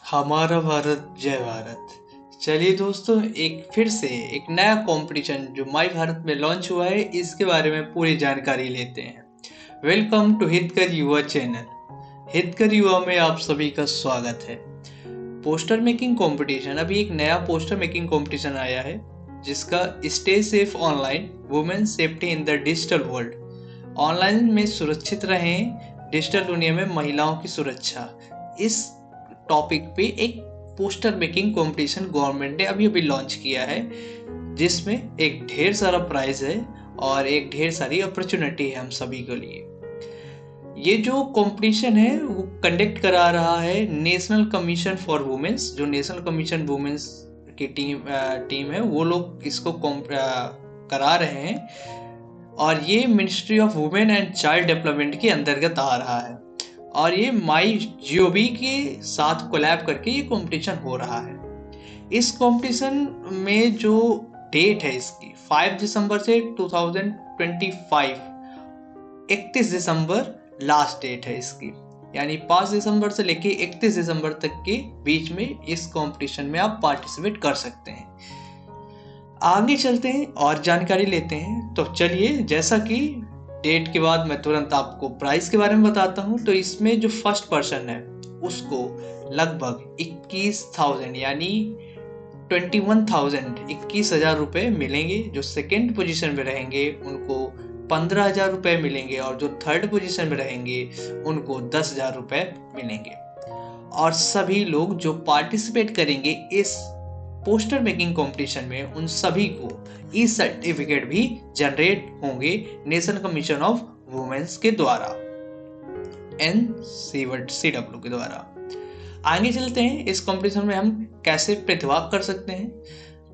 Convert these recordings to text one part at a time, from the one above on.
हमारा भारत जय भारत। चलिए दोस्तों, एक फिर से एक नया कंपटीशन जो माई भारत में लॉन्च हुआ है, इसके बारे में पूरी जानकारी लेते हैं। वेलकम टू हितकर युवा चैनल। हितकर युवा में आप सभी का स्वागत है। पोस्टर मेकिंग कंपटीशन, अभी एक नया पोस्टर मेकिंग कंपटीशन आया है जिसका stay safe online, women safety in the digital world. Online में सुरक्षित रहें, डिजिटल दुनिया में महिलाओं की सुरक्षा, इस टॉपिक पे एक पोस्टर मेकिंग कंपटीशन गवर्नमेंट ने अभी अभी लॉन्च किया है, जिसमें एक ढेर सारा प्राइज है और एक ढेर सारी अपॉर्चुनिटी है हम सभी के लिए। ये जो कंपटीशन है वो कंडक्ट करा रहा है नेशनल कमीशन फॉर वुमेन्स। जो नेशनल कमीशन वुमेन्स की टीम है, वो लोग इसको करा रहे हैं और ये ministry of women and child development के अंतर्गत आ रहा है और ये माई जीओवी के साथ कोलैब करके ये कंपटीशन हो रहा है। इस कंपटीशन में जो डेट है इसकी 5 दिसंबर से 2025, 31 दिसंबर लास्ट डेट है इसकी, यानी 5 दिसंबर से लेके 31 दिसंबर तक के बीच में इस कंपटीशन में आप पार्टिसिपेट कर सकते हैं। आगे चलते हैं और जानकारी लेते हैं। तो चलिए, जैसा कि डेट के बाद मैं तुरंत आपको प्राइस के बारे में बताता हूँ। तो इसमें जो फर्स्ट पर्सन है उसको लगभग 21,000 यानी 21,000 21,000 रुपये मिलेंगे। जो सेकेंड पोजीशन में रहेंगे उनको 15,000 रुपये मिलेंगे और जो थर्ड पोजीशन में रहेंगे उनको 10,000 रुपये मिलेंगे। और सभी लोग जो पार्टिसिपेट करेंगे इस पोस्टर मेकिंग कंपटीशन में, उन सभी को ई सर्टिफिकेट भी जनरेट होंगे नेशनल कमीशन ऑफ वुमेन्स के द्वारा, NCW के द्वारा। आगे चलते हैं, इस कंपटीशन में हम कैसे प्रतिभा कर सकते हैं।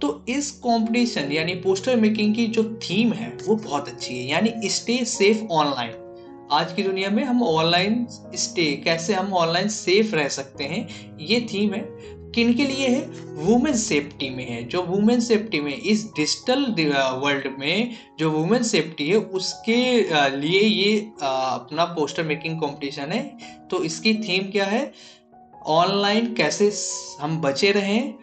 तो इस कंपटीशन यानी पोस्टर मेकिंग की जो थीम है वो बहुत अच्छी है, यानी स्टे सेफ ऑनलाइन। आज की दुनिया में हम ऑनलाइन स्टे, कैसे हम ऑनलाइन सेफ रह सकते हैं, ये थीम है। किन के लिए है? वुमेन सेफ्टी में है। जो वुमेन सेफ्टी में, इस डिजिटल वर्ल्ड में जो वुमेन सेफ्टी है उसके लिए ये अपना पोस्टर मेकिंग कंपटीशन है। तो इसकी थीम क्या है? ऑनलाइन कैसे हम बचे रहें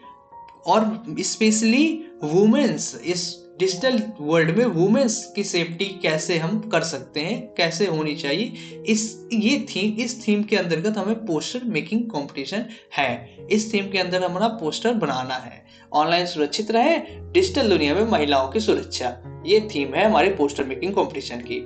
और स्पेशली वुमेन्स, इस डिजिटल वर्ल्ड में वुमेन्स की सेफ्टी कैसे हम कर सकते हैं, कैसे होनी चाहिए, इस थीम के अंतर्गत हमें पोस्टर मेकिंग कंपटीशन है। इस थीम के अंदर हमारा पोस्टर बनाना है। ऑनलाइन सुरक्षित रहे, डिजिटल दुनिया में महिलाओं की सुरक्षा, ये थीम है हमारे पोस्टर मेकिंग कंपटीशन की।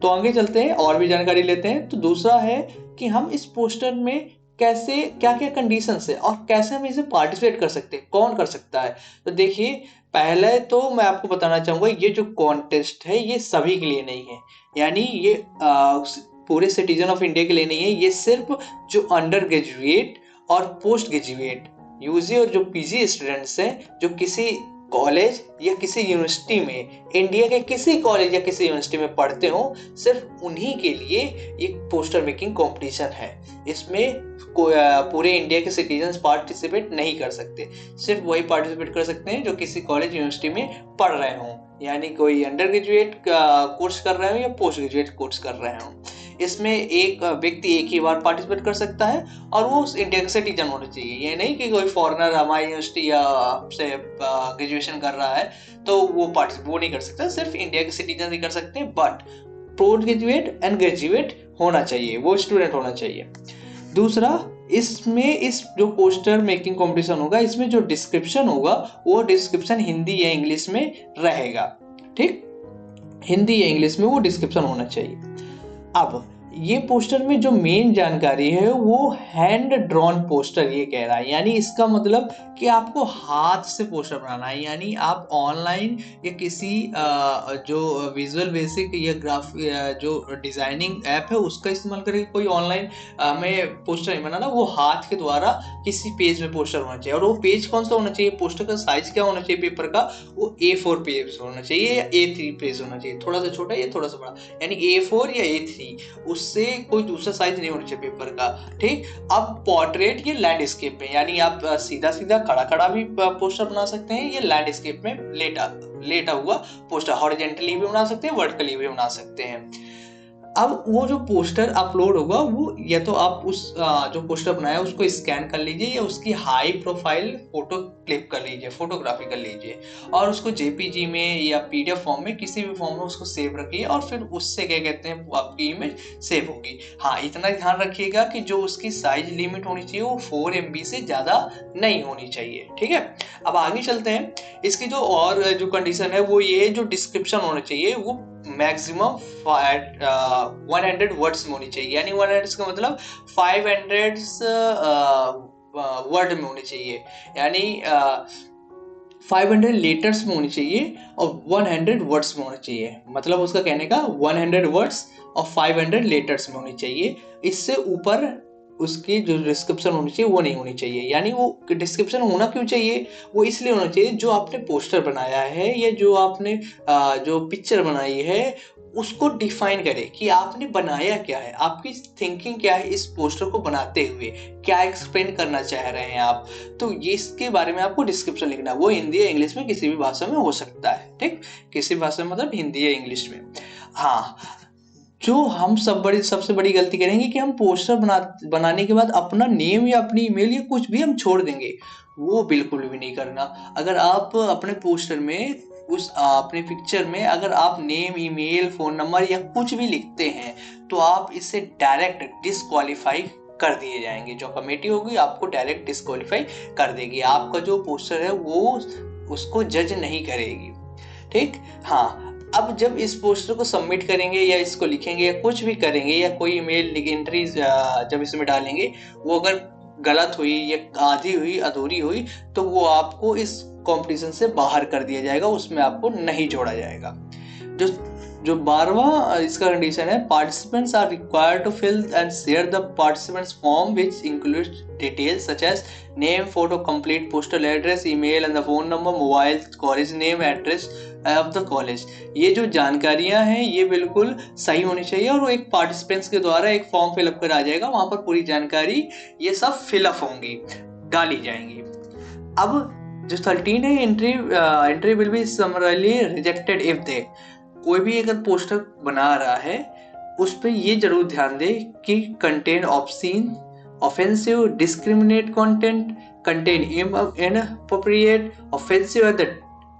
तो आगे चलते हैं और भी जानकारी लेते हैं। तो दूसरा है कि हम इस पोस्टर में कैसे, क्या क्या कंडीशन है और कैसे हम इसे पार्टिसिपेट कर सकते हैं, कौन कर सकता है। तो देखिए, पहले तो मैं आपको बताना चाहूंगा, ये जो कॉन्टेस्ट है ये सभी के लिए नहीं है, यानी ये पूरे सिटीजन ऑफ इंडिया के लिए नहीं है। ये सिर्फ जो अंडर ग्रेजुएट और पोस्ट ग्रेजुएट यूजी और जो पीजी स्टूडेंट्स हैं, जो किसी कॉलेज या किसी यूनिवर्सिटी में, इंडिया के किसी कॉलेज या किसी यूनिवर्सिटी में पढ़ते हो, सिर्फ उन्हीं के लिए एक पोस्टर मेकिंग कंपटीशन है। इसमें पूरे इंडिया के सिटीजन्स पार्टिसिपेट नहीं कर सकते, सिर्फ वही पार्टिसिपेट कर सकते हैं जो किसी कॉलेज यूनिवर्सिटी में पढ़ रहे हों, यानी कोई अंडर ग्रेजुएट कोर्स कर रहे हो या पोस्ट ग्रेजुएट कोर्स कर रहे हो। इसमें एक व्यक्ति एक ही बार पार्टिसिपेट कर सकता है और वो इंडिया का सिटीजन होना चाहिए। ये नहीं कि कोई फॉरेनर हमारी यूनिवर्सिटी या से ग्रेजुएशन कर रहा है तो वो नहीं कर सकता, सिर्फ इंडिया के सिटीजन ही कर सकते हैं। But post graduate and graduate होना चाहिए, वो स्टूडेंट होना चाहिए। दूसरा, इसमें इस जो पोस्टर मेकिंग कंपटीशन होगा, इसमें जो डिस्क्रिप्शन होगा वो डिस्क्रिप्शन हिंदी या इंग्लिश में रहेगा। ठीक, हिंदी या इंग्लिश में वो डिस्क्रिप्शन होना चाहिए। अब ये पोस्टर में जो मेन जानकारी है वो हैंड ड्रॉन पोस्टर ये कह रहा है, यानी इसका मतलब कि आपको हाथ से पोस्टर बनाना है। यानी आप ऑनलाइन या किसी जो विजुअल बेसिक या जो डिजाइनिंग ऐप है उसका इस्तेमाल करके कोई ऑनलाइन में पोस्टर नहीं बनाना, वो हाथ के द्वारा किसी पेज में पोस्टर होना चाहिए। और वो पेज कौन सा होना चाहिए, पोस्टर का साइज क्या होना चाहिए पेपर का, वो A4 पेज होना चाहिए या A3 पेज होना चाहिए, थोड़ा सा छोटा या थोड़ा सा बड़ा, यानी A4 या A3, उससे कोई दूसरा साइज नहीं होना चाहिए पेपर का। ठीक, अब पोर्ट्रेट या लैंडस्केप में, यानी आप सीधा सीधा खड़ा खड़ा भी पोस्टर बना सकते हैं, या लैंडस्केप में लेटा हुआ पोस्टर हॉरिजॉन्टली भी बना सकते हैं, वर्टिकली भी बना सकते हैं। अब वो जो पोस्टर अपलोड होगा वो या तो आप उस जो पोस्टर बनाया उसको स्कैन कर लीजिए या उसकी हाई प्रोफाइल फोटो क्लिक कर लीजिए, फोटोग्राफी कर लीजिए और उसको जेपीजी में या पीडीएफ फॉर्म में किसी भी फॉर्म में उसको सेव रखिए और फिर उससे क्या कहते हैं वो आपकी इमेज सेव होगी। हाँ, इतना ध्यान रखिएगा कि जो उसकी साइज लिमिट होनी चाहिए वो 4 MB से ज्यादा नहीं होनी चाहिए। ठीक है, अब आगे चलते हैं। इसकी जो और जो कंडीशन है वो ये, जो डिस्क्रिप्शन होना चाहिए वो मैक्सिमम 100 वर्ड्स में होनी चाहिए, यानी 100 का मतलब 500 वर्ड में होनी चाहिए, यानी 500 लेटर्स में होनी चाहिए और 100 वर्ड्स में होना चाहिए। मतलब उसका कहने का 100 वर्ड्स और 500 लेटर्स में होनी चाहिए। इससे ऊपर उसकी जो डिस्क्रिप्शन होनी चाहिए वो नहीं होनी चाहिए। यानी वो डिस्क्रिप्शन होना क्यों चाहिए, वो इसलिए होना चाहिए जो आपने पोस्टर बनाया है या जो आपने जो पिक्चर बनाई है उसको डिफाइन करे कि आपने बनाया क्या है, आपकी थिंकिंग क्या है इस पोस्टर को बनाते हुए, क्या एक्सप्लेन करना चाह रहे हैं आप। तो ये इसके बारे में आपको डिस्क्रिप्शन लिखना है। वो हिंदी या इंग्लिश में किसी भी भाषा में हो सकता है। ठीक, किसी भाषा में मतलब हिंदी या इंग्लिश में। हाँ, जो हम सबसे बड़ी गलती करेंगे कि हम पोस्टर बनाने के बाद अपना नेम या अपनी ईमेल या कुछ भी हम छोड़ देंगे। वो बिल्कुल भी नहीं करना। अगर आप अपने पोस्टर में अपने पिक्चर में अगर आप नेम, ईमेल, फोन नंबर या कुछ भी लिखते हैं तो आप इससे डायरेक्ट डिस्क्वालीफाई कर दिए जाएंगे। जो कमेटी होगी आपको डायरेक्ट डिस्क्वालीफाई कर देगी। आपका जो पोस्टर है वो उसको जज नहीं करेगी। ठीक, हाँ। अब जब इस पोस्टर को सबमिट करेंगे या इसको लिखेंगे या कुछ भी करेंगे या कोई ईमेल एंट्री जब इसमें डालेंगे, वो अगर गलत हुई या आधी हुई, अधूरी हुई, तो वो आपको इस कंपटीशन से बाहर कर दिया जाएगा, उसमें आपको नहीं जोड़ा जाएगा। जो जो 12वां इसका कंडीशन है, participants are required to fill and share the participants form which includes details such as name, photo, complete postal address, email and the phone number, mobile, college name, address of the college. ये जो जानकारियां हैं ये बिल्कुल सही होनी चाहिए और वो एक पार्टिसिपेंट्स के द्वारा एक फॉर्म फिलअप कर आ जाएगा, वहां पर पूरी जानकारी ये सब फिलअप होंगी, डाली जाएंगी। अब जो 13 है, entry will be समरली rejected if they. कोई भी अगर पोस्टर बना रहा है उस पर ये जरूर ध्यान दे कि contain obscene, offensive, discriminate content, contain inappropriate, offensive and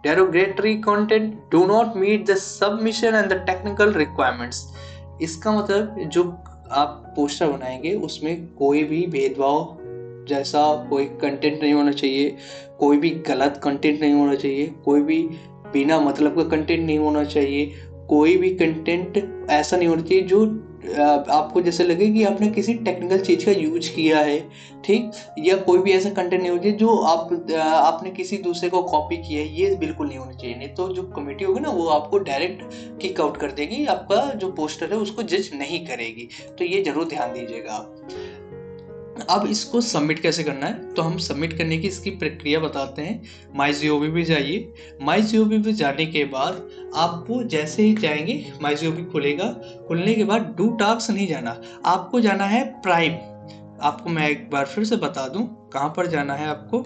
derogatory content, do not meet the submission and the technical requirements। इसका मतलब जो आप पोस्टर बनाएंगे उसमें कोई भी भेदभाव जैसा कोई कंटेंट नहीं होना चाहिए, कोई भी गलत कंटेंट नहीं होना चाहिए, कोई भी बिना मतलब का कंटेंट नहीं होना चाहिए, कोई भी कंटेंट ऐसा नहीं होना चाहिए जो आपको जैसे लगे कि आपने किसी टेक्निकल चीज का यूज किया है। ठीक, या कोई भी ऐसा कंटेंट नहीं होना चाहिए जो आपने किसी दूसरे को कॉपी किया है, ये बिल्कुल नहीं होना चाहिए। नहीं तो जो कमेटी होगी ना वो आपको डायरेक्ट किक आउट कर देगी, आपका जो पोस्टर है उसको जज नहीं करेगी। तो ये जरूर ध्यान दीजिएगा आप। अब इसको सबमिट कैसे करना है, तो हम सबमिट करने की इसकी प्रक्रिया बताते हैं। माईजीओवी पे जाइए। माईजीओवी पे जाने के बाद आपको जैसे ही जाएंगे माईजीओवी खुलेगा। खुलने के बाद डू टास्क नहीं जाना, आपको जाना है प्राइम। आपको मैं एक बार फिर से बता दूं कहाँ पर जाना है आपको।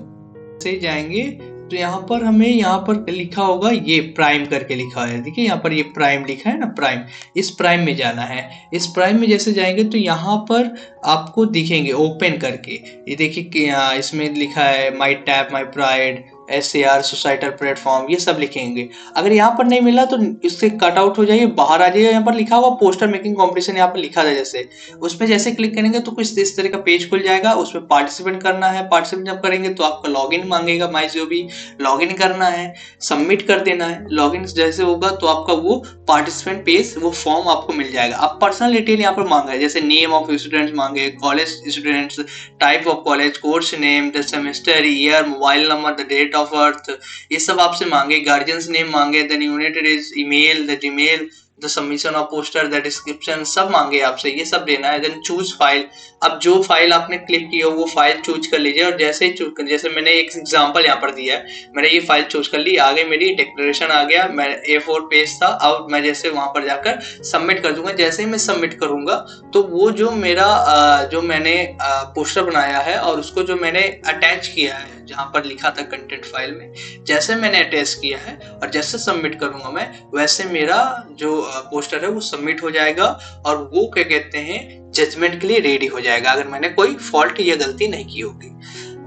से जाएंगे तो यहाँ पर हमें यहाँ पर लिखा होगा, ये प्राइम करके लिखा है, देखिए यहाँ पर ये प्राइम लिखा है ना, प्राइम। इस प्राइम में जाना है। इस प्राइम में जैसे जाएंगे तो यहाँ पर आपको दिखेंगे ओपन करके, ये देखिए कि इसमें लिखा है my tab, my pride, SAR, societal platform, ये सब लिखेंगे। अगर यहाँ पर नहीं मिला तो इससे कट आउट हो जाइए, बाहर आ जाइए। यहाँ पर लिखा हुआ पोस्टर मेकिंग कॉम्पिटिशन, यहाँ पर लिखा था जैसे, उस पर जैसे क्लिक करेंगे तो कुछ इस तरह का पेज खुल जाएगा। उसमें पार्टिसिपेट करना है। पार्टिसिपेट जब करेंगे तो आपका लॉगिन मांगेगा, माईजीओवी लॉगिन करना है, सबमिट कर देना है। लॉगिन जैसे होगा तो आपका वो पार्टिसिपेंट पेज, वो फॉर्म आपको मिल जाएगा। अब पर्सनल डिटेल यहाँ पर मांगा है, जैसे नेम ऑफ स्टूडेंट्स मांगे, college students, type of college, course name, the semester, year, mobile number, the date of birth, ये सब आपसे मांगे। गार्जियंस नेम मांगे, then united is email, the Gmail, the submission of poster, the description, सब मांगे आपसे, ये सब देना है। Then choose file. अब जो फाइल आपने क्लिक की हो वो फाइल चूज कर लीजिए और जैसे जैसे मैंने एक एग्जांपल यहाँ पर दिया है, मैंने ये फाइल चूज कर ली, आगे मेरी डिक्लेरेशन आ गया, मैं A4 पेज था। अब मैं जैसे वहां पर जाकर सबमिट कर दूंगा। जैसे ही मैं सबमिट करूंगा तो वो जो मेरा जो मैंने पोस्टर बनाया है और उसको जो मैंने अटैच किया है जहां पर लिखा था कंटेंट फाइल में, जैसे मैंने अटैच किया है और जैसे सबमिट करूंगा मैं, वैसे मेरा जो पोस्टर है वो सबमिट हो जाएगा और वो क्या कहते हैं जजमेंट के लिए रेडी हो जाएगा अगर मैंने कोई फॉल्ट या गलती नहीं की होगी।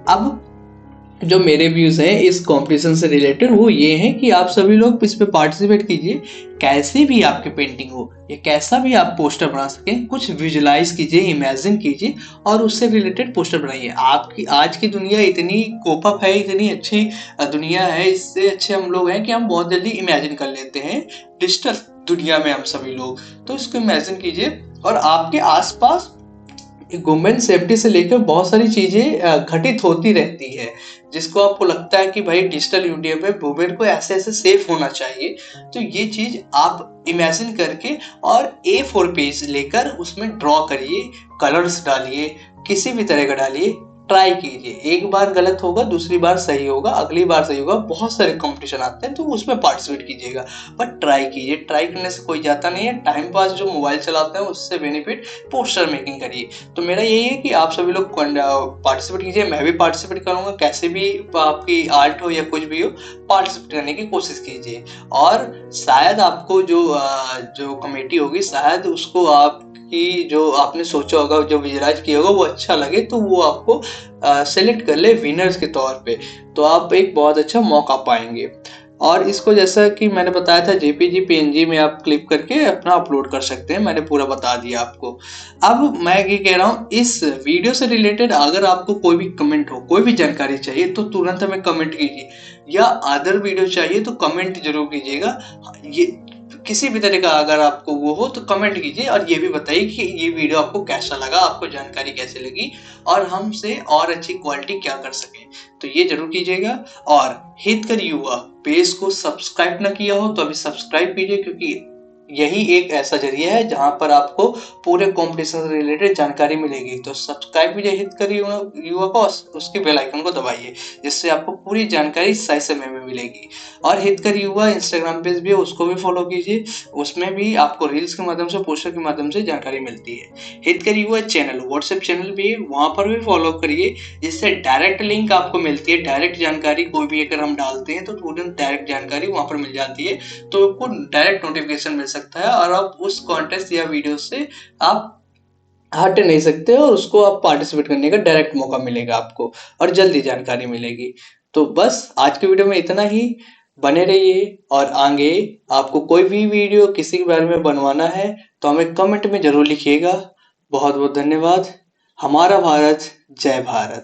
अब जो मेरे व्यूज हैं इस कंपटीशन से रिलेटेड वो ये हैं कि आप सभी लोग इस पे पार्टिसिपेट कीजिए, कैसी भी आपकी पेंटिंग हो या कैसा भी आप पोस्टर बना सकें, कुछ विजुलाइज कीजिए, इमेजिन कीजिए और उससे रिलेटेड पोस्टर बनाइए। आपकी आज की दुनिया इतनी कोप अप है, इतनी अच्छी दुनिया है, इससे अच्छे हम लोग हैं कि हम बहुत जल्दी इमेजिन कर लेते हैं डिजिटल दुनिया में हम सभी लोग। तो इसको इमेजिन कीजिए और आपके आसपास वुमेन सेफ्टी से लेकर बहुत सारी चीजें घटित होती रहती है, जिसको आपको लगता है कि भाई डिजिटल इंडिया में वुमेन को ऐसे ऐसे सेफ होना चाहिए। तो ये चीज आप इमेजिन करके और A4 पेज लेकर उसमें ड्रॉ करिए, कलर्स डालिए, किसी भी तरह का डालिए, ट्राई कीजिए। एक बार गलत होगा, दूसरी बार सही होगा, अगली बार सही होगा। बहुत सारे कंपटीशन आते हैं तो उसमें पार्टिसिपेट कीजिएगा, बट ट्राई कीजिए। ट्राई करने से कोई जाता नहीं है। टाइम पास जो मोबाइल चलाते हैं उससे बेनिफिट पोस्टर मेकिंग करिए। तो मेरा यही है कि आप सभी लोग पार्टिसिपेट कीजिए, मैं भी पार्टिसिपेट करूंगा। कैसे भी आपकी आर्ट हो या कुछ भी हो, पार्टिसिपेट करने की कोशिश कीजिए। और शायद आपको जो कमेटी होगी, शायद उसको आपकी जो आपने सोचा होगा, जो विजुअलाइज किया होगा वो अच्छा लगे, तो वो आपको सेलेक्ट कर ले विनर्स के तौर पे। तो आप एक बहुत अच्छा मौका पाएंगे। और इसको जैसा कि मैंने बताया था जेपीजी पीएनजी में आप क्लिप करके अपना अपलोड कर सकते हैं, मैंने पूरा बता दिया आपको। अब मैं ये कह रहा हूँ, इस वीडियो से रिलेटेड अगर आपको कोई भी कमेंट हो, कोई भी जानकारी चाहिए तो तुरंत हमें कमेंट कीजिए, या अदर वीडियो चाहिए तो कमेंट जरूर कीजिएगा। ये किसी भी तरह का अगर आपको वो हो तो कमेंट कीजिए और ये भी बताइए कि ये वीडियो आपको कैसा लगा, आपको जानकारी कैसे लगी और हमसे और अच्छी क्वालिटी क्या कर सके। तो ये जरूर कीजिएगा। और हितकर युवा पेज को सब्सक्राइब ना किया हो तो अभी सब्सक्राइब कीजिए, क्योंकि यही एक ऐसा जरिया है जहां पर आपको पूरे कंपटीशन से रिलेटेड जानकारी मिलेगी। तो सब्सक्राइब कीजिए हितकर युवा को, उसके बेल आइकन को दबाइए, जिससे आपको पूरी जानकारी सही समय में मिलेगी। और हितकर युवा इंस्टाग्राम पेज भी है, उसको भी फॉलो कीजिए। उसमें भी आपको रील्स के माध्यम से, पोस्टर के माध्यम से जानकारी मिलती है। हितकर युवा चैनल व्हाट्सएप चैनल भी है, वहां पर भी फॉलो करिए, जिससे डायरेक्ट लिंक आपको मिलती है। डायरेक्ट जानकारी कोई भी अगर हम डालते हैं तो तुरंत डायरेक्ट जानकारी वहां पर मिल जाती है, तो आपको डायरेक्ट नोटिफिकेशन मिल सकता है और आप उस कॉन्टेस्ट या वीडियो से आप हट नहीं सकते और उसको आप पार्टिसिपेट करने का डायरेक्ट मौका मिलेगा आपको और जल्दी जानकारी मिलेगी। तो बस आज के वीडियो में इतना ही। बने रहिए और आगे आपको कोई भी वीडियो किसी के बारे में बनवाना है तो हमें कमेंट में जरूर लिखिएगा। बहुत बहुत धन्यवाद। हमारा भारत, जय भारत।